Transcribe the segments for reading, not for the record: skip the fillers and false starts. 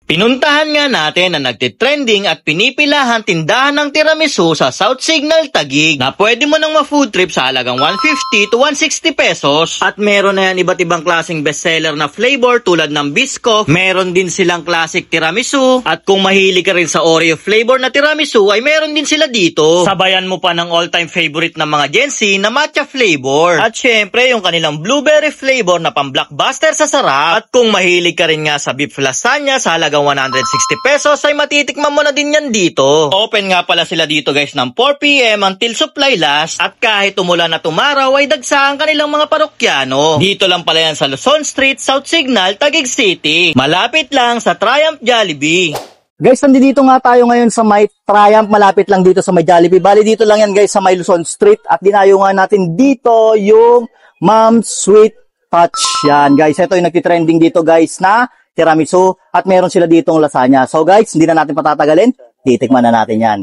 Pinuntahan nga natin na nagtitrending at pinipilahan tindahan ng tiramisu sa South Signal, Taguig na pwede mo nang ma-food trip sa halagang 150 to 160 pesos. At meron na yan iba't ibang klaseng bestseller na flavor tulad ng Biscoff, meron din silang classic tiramisu, at kung mahilig ka rin sa Oreo flavor na tiramisu ay meron din sila dito. Sabayan mo pa ng all-time favorite ng mga Gen Z na matcha flavor. At syempre yung kanilang blueberry flavor na pang-blockbuster sa sarap. At kung mahilig ka rin nga sa beef lasagna sa halagang 160 pesos ay matitikman mo na din yan dito. Open nga pala sila dito guys ng 4 PM until supply last, at kahit umulan at umaraw ay dagsa ang kanilang mga parokyano. Dito lang pala yan sa Luzon Street, South Signal, Taguig City. Malapit lang sa Triumph Jollibee. Guys, nandito nga tayo ngayon sa may Triumph, malapit lang dito sa may Jollibee. Bali dito lang yan guys sa may Luzon Street, at dinayo nga natin dito yung Mom's Sweet Touch. Yan guys, ito yung nagtitrending dito guys na tiramisu, at meron sila ditong lasagna. So guys, hindi na natin patatagalin, titikman na natin yan.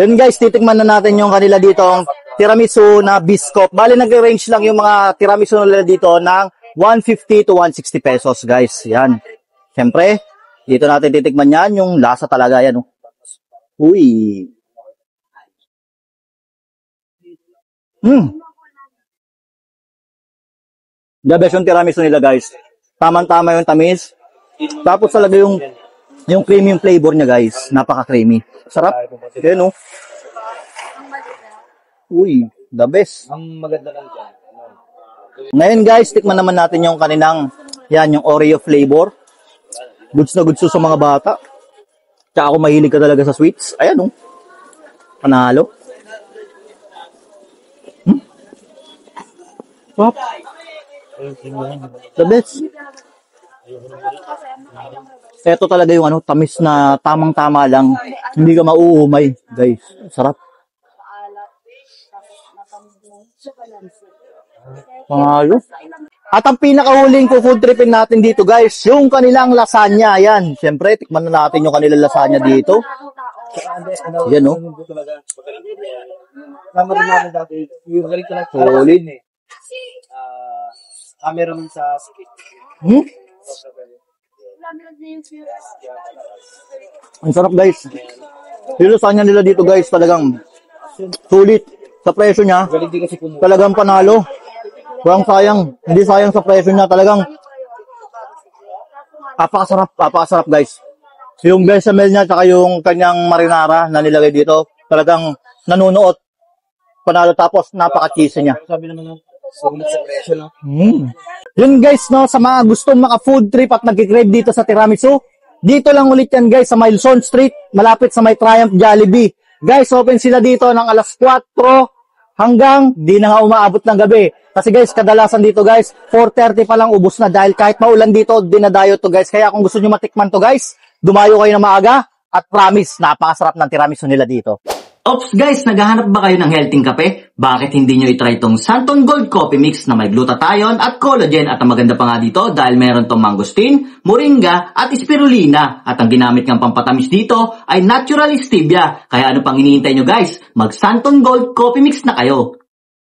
Then guys, titikman na natin yung kanila ditong tiramisu na Biscoff. Bali nag-range lang yung mga tiramisu nila dito ng 150 to 160 pesos guys. Yan. Siyempre, dito natin titikman yan, yung lasa talaga yan. Uy. The best yung tiramisu nila guys. Tamang-tama yung tamis. Tapos talaga yung creamy yung flavor niya guys. Napaka-creamy. Sarap. Kaya no. Uy, the best. Ang maganda lang dyan. Ngayon guys, tikman naman natin yung kaninang, yan, yung Oreo flavor. Goods na goods sa mga bata. Tsaka ako mahilig ka talaga sa sweets. Ayan no. Panalo. Wow. The best. Ito talaga yung ano, tamis na tamang-tama lang. Hindi ka mauumay, guys. Sarap. Panalo. At ang pinakahuling food tripin natin dito, guys, yung kanilang lasagna. Yan. Siyempre, tikman na natin yung kanilang lasagna dito. Yan, no? Solid. Cameraman sa Ang sarap guys. Yung lasagna nila dito guys talagang sulit. Sa presyo niya talagang panalo. Walang sayang. Hindi sayang sa presyo niya. Talagang apakasarap guys. Yung bechamel niya tsaka yung kanyang marinara na nilagay dito talagang nanunuot. Panalo, tapos napaka-cheesy niya. sabi naman ng sulit sa presyo, no? Yun guys, no, sa mga gustong maka-food trip at nag-crave dito sa tiramisu, dito lang ulit yan guys sa may Luzon Street, malapit sa may Triumph Jollibee. Guys, open sila dito ng alas 4 hanggang di na nga umaabot ng gabi. Kasi guys, kadalasan dito guys, 4:30 pa lang ubos na dahil kahit maulan dito, dinadayo to guys. Kaya kung gusto nyo matikman to guys, dumayo kayo na maaga at promise, napakasarap ng tiramisu nila dito. Ops guys, naghahanap ba kayo ng healthy kape? Bakit hindi nyo itry itong Santon Gold Coffee Mix na may glutathione at collagen, at ang maganda pa nga dito dahil meron tong mangosteen, moringa at spirulina, at ang ginamit ng pampatamis dito ay natural stevia. Kaya ano pang hinihintay nyo guys? Mag Santon Gold Coffee Mix na kayo.